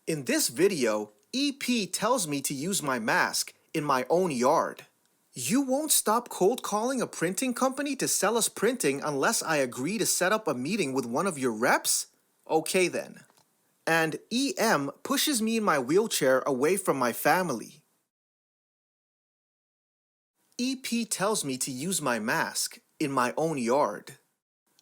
In this video, EP tells me to use my mask in my own yard. You won't stop cold calling a printing company to sell us printing unless I agree to set up a meeting with one of your reps? Okay then. And EM pushes me in my wheelchair away from my family. EP tells me to use my mask in my own yard.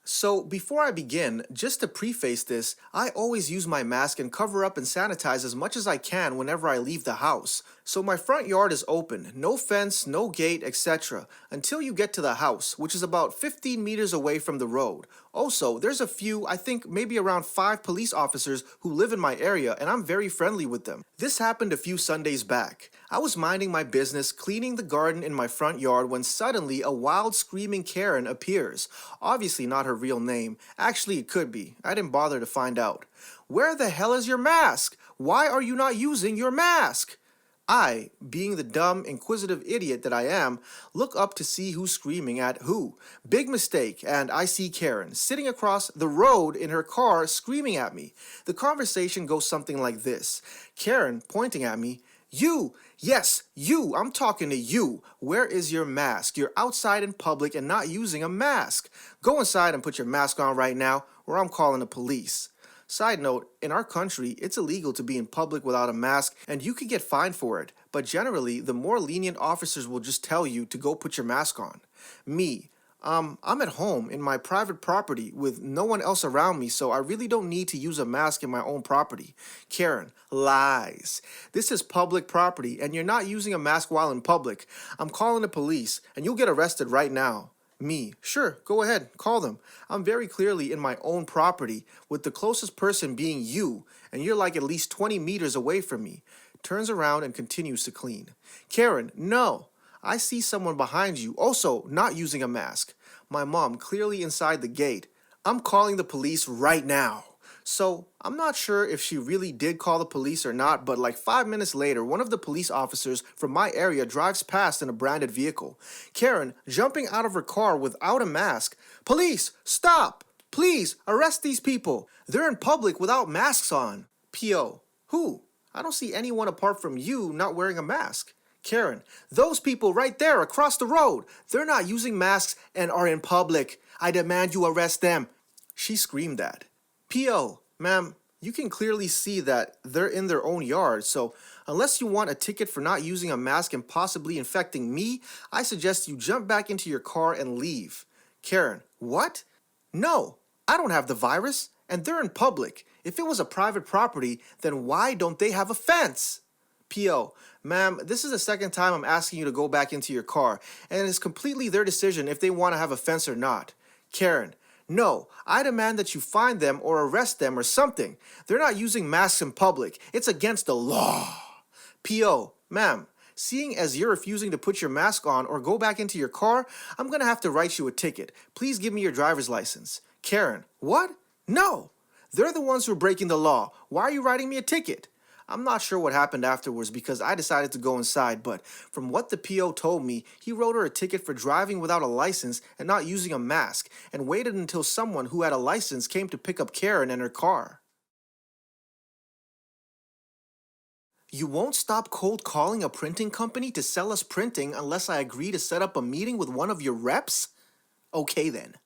So before I begin, just to preface this, I always use my mask and cover up and sanitize as much as I can whenever I leave the house. So my front yard is open, no fence, no gate, etc. until you get to the house, which is about 15 meters away from the road. Also, there's a few, I think maybe around 5 police officers who live in my area, and I'm very friendly with them. This happened a few Sundays back. I was minding my business, cleaning the garden in my front yard when suddenly a wild screaming Karen appears. Obviously not her real name. Actually, it could be. I didn't bother to find out. Where the hell is your mask? Why are you not using your mask? I, being the dumb, inquisitive idiot that I am, look up to see who's screaming at who. Big mistake, and I see Karen sitting across the road in her car screaming at me. The conversation goes something like this. Karen pointing at me, "You! Yes, you! I'm talking to you! Where is your mask? You're outside in public and not using a mask. Go inside and put your mask on right now, or I'm calling the police." Side note, in our country, it's illegal to be in public without a mask, and you can get fined for it. But generally, the more lenient officers will just tell you to go put your mask on. Me, I'm at home in my private property with no one else around me, so I really don't need to use a mask in my own property. Karen, lies. This is public property, and you're not using a mask while in public. I'm calling the police, and you'll get arrested right now. Me, sure, go ahead, call them. I'm very clearly in my own property, with the closest person being you, and you're like at least 20 meters away from me. Turns around and continues to clean. Karen, no. I see someone behind you, also not using a mask. My mom clearly inside the gate. I'm calling the police right now. So, I'm not sure if she really did call the police or not, but like 5 minutes later, one of the police officers from my area drives past in a branded vehicle. Karen, jumping out of her car without a mask. "Police, stop! Please, arrest these people. They're in public without masks on." P.O. Who? I don't see anyone apart from you not wearing a mask. Karen, those people right there across the road. They're not using masks and are in public. I demand you arrest them. She screamed that. P.O. Ma'am, you can clearly see that they're in their own yard, so unless you want a ticket for not using a mask and possibly infecting me, I suggest you jump back into your car and leave. Karen, what? No, I don't have the virus, and they're in public. If it was a private property, then why don't they have a fence? P.O. Ma'am, this is the second time I'm asking you to go back into your car, and it's completely their decision if they want to have a fence or not. Karen, no, I demand that you find them or arrest them or something. They're not using masks in public. It's against the law. P.O. Ma'am, seeing as you're refusing to put your mask on or go back into your car, I'm going to have to write you a ticket. Please give me your driver's license. Karen, what? No. They're the ones who are breaking the law. Why are you writing me a ticket? I'm not sure what happened afterwards because I decided to go inside, but from what the P.O. told me, he wrote her a ticket for driving without a license and not using a mask, and waited until someone who had a license came to pick up Karen and her car. You won't stop cold calling a printing company to sell us printing unless I agree to set up a meeting with one of your reps? Okay then.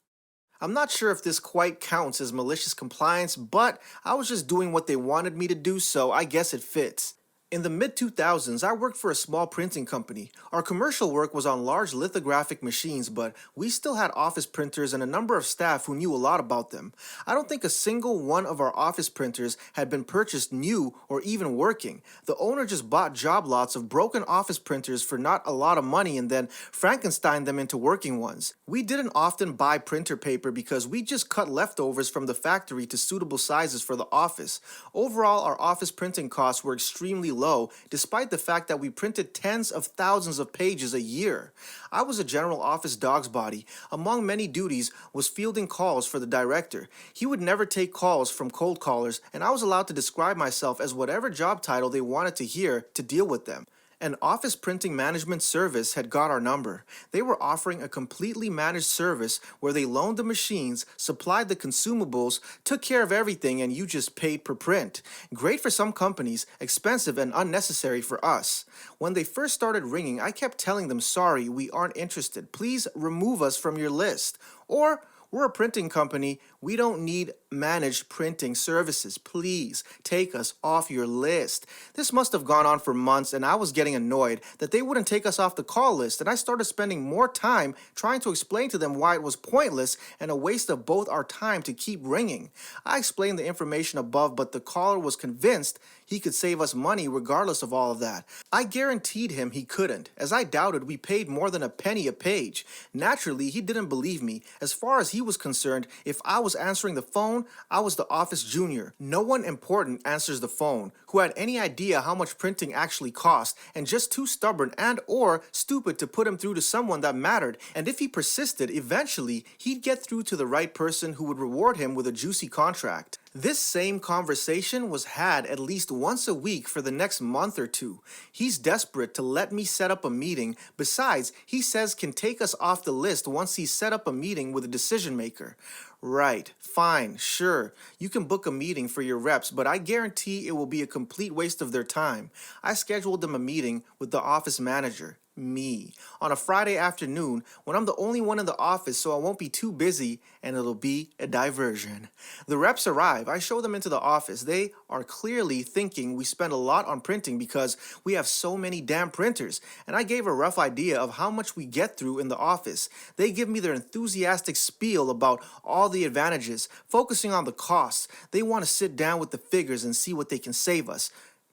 I'm not sure if this quite counts as malicious compliance, but I was just doing what they wanted me to do, so I guess it fits. In the mid-2000s, I worked for a small printing company. Our commercial work was on large lithographic machines, but we still had office printers and a number of staff who knew a lot about them. I don't think a single one of our office printers had been purchased new or even working. The owner just bought job lots of broken office printers for not a lot of money and then Frankensteined them into working ones. We didn't often buy printer paper because we just cut leftovers from the factory to suitable sizes for the office. Overall, our office printing costs were extremely low, despite the fact that we printed tens of thousands of pages a year. I was a general office dog's body. Among many duties was fielding calls for the director. He would never take calls from cold callers, and I was allowed to describe myself as whatever job title they wanted to hear to deal with them. An office printing management service had got our number. They were offering a completely managed service where they loaned the machines, supplied the consumables, took care of everything, and you just paid per print. Great for some companies, expensive and unnecessary for us. When they first started ringing, I kept telling them, sorry, we aren't interested. Please remove us from your list. Or, we're a printing company. We don't need managed printing services. Please take us off your list. This must have gone on for months, and I was getting annoyed that they wouldn't take us off the call list, and I started spending more time trying to explain to them why it was pointless and a waste of both our time to keep ringing. I explained the information above, but the caller was convinced he could save us money regardless of all of that. I guaranteed him he couldn't, as I doubted we paid more than a penny a page. Naturally, he didn't believe me. As far as he was concerned, if I was answering the phone, I was the office junior. No one important answers the phone who had any idea how much printing actually cost, and just too stubborn and or stupid to put him through to someone that mattered. And if he persisted, eventually he'd get through to the right person who would reward him with a juicy contract. This same conversation was had at least once a week for the next month or two. He's desperate to let me set up a meeting. Besides, he says can take us off the list once he's set up a meeting with a decision maker. Right, fine, sure. You can book a meeting for your reps, but I guarantee it will be a complete waste of their time. I scheduled them a meeting with the office manager, me, on a Friday afternoon when I'm the only one in the office, so I won't be too busy and it'll be a diversion. The reps arrive. I show them into the office. They are clearly thinking we spend a lot on printing because we have so many damn printers, and I gave a rough idea of how much we get through in the office. They give me their enthusiastic spiel about all the advantages, focusing on the costs. They want to sit down with the figures and see what they can save us.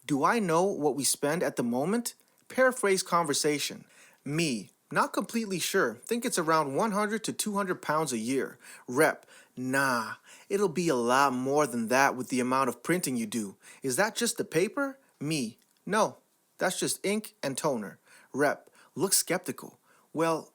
Do I know what we spend at the moment? Paraphrase conversation. Me, not completely sure. Think it's around 100 to 200 pounds a year. Rep, nah, it'll be a lot more than that with the amount of printing you do. Is that just the paper? Me, no, that's just ink and toner. Rep, looks skeptical. Well,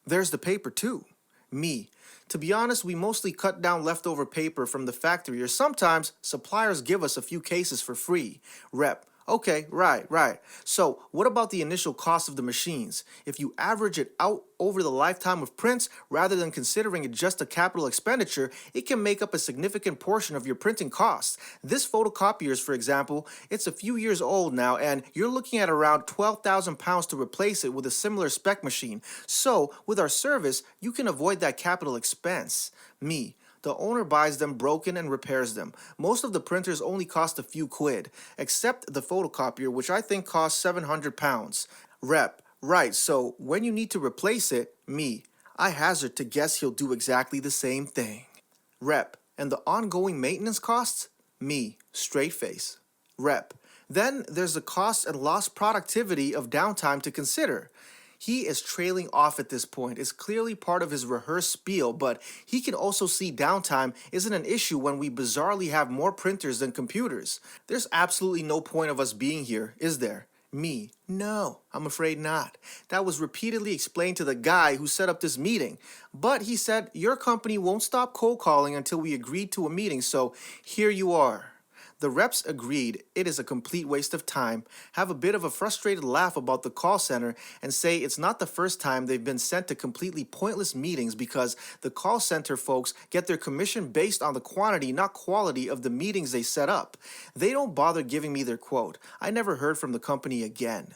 there's the paper too. Me, to be honest, we mostly cut down leftover paper from the factory, or sometimes suppliers give us a few cases for free. Rep, okay, right. So, what about the initial cost of the machines? If you average it out over the lifetime of prints, rather than considering it just a capital expenditure, it can make up a significant portion of your printing costs. This photocopiers, for example, it's a few years old now, and you're looking at around 12,000 pounds to replace it with a similar spec machine. So, with our service, you can avoid that capital expense. Me, the owner buys them broken and repairs them. Most of the printers only cost a few quid, except the photocopier, which I think costs 700 pounds. Rep, right, so when you need to replace it, me, I hazard to guess he'll do exactly the same thing. Rep, and the ongoing maintenance costs? Me, straight face. Rep, then there's the cost and lost productivity of downtime to consider. He is trailing off at this point. It's clearly part of his rehearsed spiel, but he can also see downtime isn't an issue when we bizarrely have more printers than computers. There's absolutely no point of us being here, is there? Me, no, I'm afraid not. That was repeatedly explained to the guy who set up this meeting. But he said, your company won't stop cold calling until we agreed to a meeting, so here you are. The reps agreed it is a complete waste of time, have a bit of a frustrated laugh about the call center, and say it's not the first time they've been sent to completely pointless meetings because the call center folks get their commission based on the quantity, not quality, of the meetings they set up. They don't bother giving me their quote. I never heard from the company again.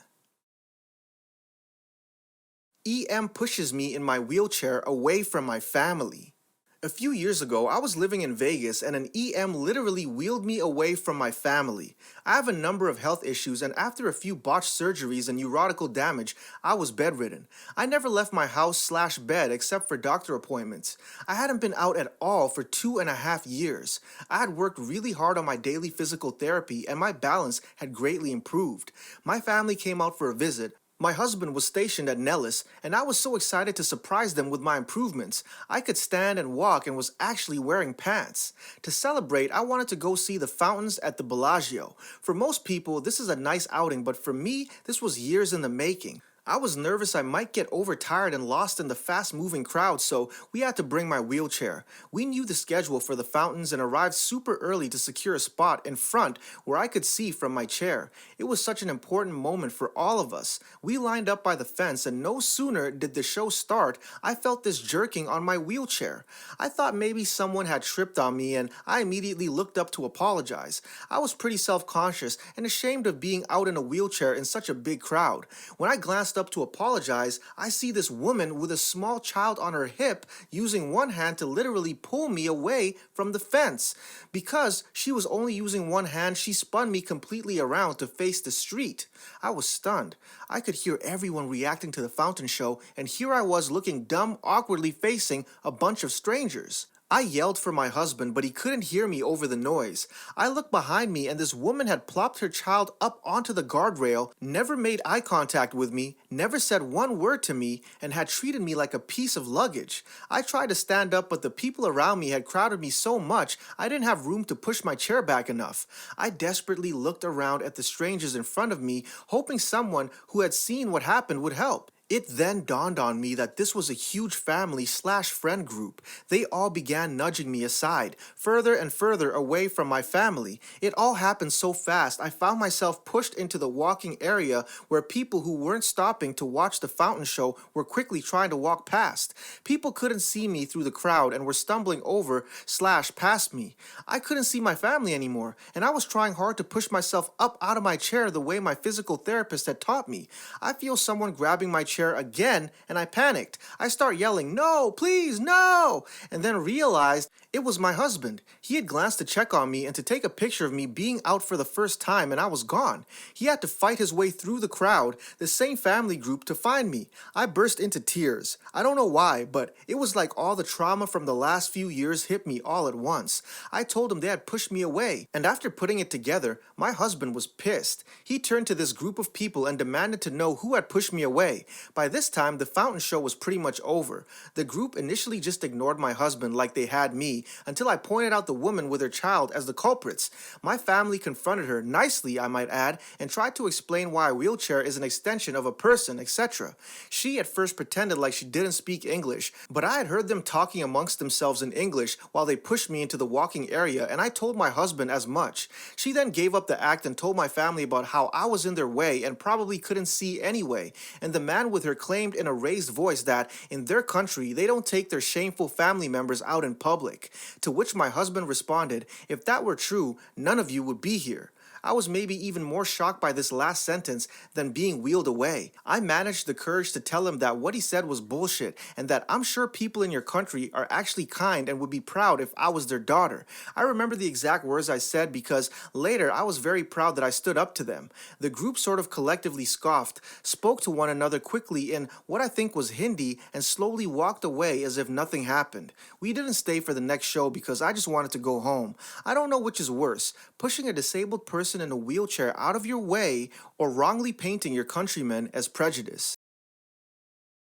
EM pushes me in my wheelchair away from my family. A few years ago, I was living in Vegas and an EM literally wheeled me away from my family. I have a number of health issues, and after a few botched surgeries and neurological damage, I was bedridden. I never left my house/bed except for doctor appointments. I hadn't been out at all for 2.5 years. I had worked really hard on my daily physical therapy and my balance had greatly improved. My family came out for a visit. My husband was stationed at Nellis, and I was so excited to surprise them with my improvements. I could stand and walk and was actually wearing pants. To celebrate, I wanted to go see the fountains at the Bellagio. For most people, this is a nice outing, but for me, this was years in the making. I was nervous I might get overtired and lost in the fast moving crowd, so we had to bring my wheelchair. We knew the schedule for the fountains and arrived super early to secure a spot in front where I could see from my chair. It was such an important moment for all of us. We lined up by the fence, and no sooner did the show start, I felt this jerking on my wheelchair. I thought maybe someone had tripped on me, and I immediately looked up to apologize. I was pretty self conscious and ashamed of being out in a wheelchair in such a big crowd. When I glanced up to apologize, I see this woman with a small child on her hip using one hand to literally pull me away from the fence. Because she was only using one hand, she spun me completely around to face the street. I was stunned. I could hear everyone reacting to the fountain show, and here I was looking dumb, awkwardly facing a bunch of strangers. I yelled for my husband, but he couldn't hear me over the noise. I looked behind me, and this woman had plopped her child up onto the guardrail, never made eye contact with me, never said one word to me, and had treated me like a piece of luggage. I tried to stand up, but the people around me had crowded me so much I didn't have room to push my chair back enough. I desperately looked around at the strangers in front of me, hoping someone who had seen what happened would help. It then dawned on me that this was a huge family/friend group. They all began nudging me aside, further and further away from my family. It all happened so fast, I found myself pushed into the walking area where people who weren't stopping to watch the fountain show were quickly trying to walk past. People couldn't see me through the crowd and were stumbling over/past me. I couldn't see my family anymore, and I was trying hard to push myself up out of my chair the way my physical therapist had taught me. I feel someone grabbing my chair again, and I panicked. I start yelling, "No, please, no!" and then realized it was my husband. He had glanced to check on me and to take a picture of me being out for the first time, and I was gone. He had to fight his way through the crowd, the same family group, to find me. I burst into tears. I don't know why, but it was like all the trauma from the last few years hit me all at once. I told him they had pushed me away, and after putting it together, my husband was pissed. He turned to this group of people and demanded to know who had pushed me away. By this time, the fountain show was pretty much over. The group initially just ignored my husband like they had me, until I pointed out the woman with her child as the culprits. My family confronted her, nicely I might add, and tried to explain why a wheelchair is an extension of a person, etc. She at first pretended like she didn't speak English, but I had heard them talking amongst themselves in English while they pushed me into the walking area, and I told my husband as much. She then gave up the act and told my family about how I was in their way and probably couldn't see anyway, and the man with her claimed in a raised voice that in their country they don't take their shameful family members out in public. To which my husband responded, "If that were true, none of you would be here." I was maybe even more shocked by this last sentence than being wheeled away. I managed the courage to tell him that what he said was bullshit and that I'm sure people in your country are actually kind and would be proud if I was their daughter. I remember the exact words I said because later I was very proud that I stood up to them. The group sort of collectively scoffed, spoke to one another quickly in what I think was Hindi, and slowly walked away as if nothing happened. We didn't stay for the next show because I just wanted to go home. I don't know which is worse, pushing a disabled person in a wheelchair out of your way or wrongly painting your countrymen as prejudiced.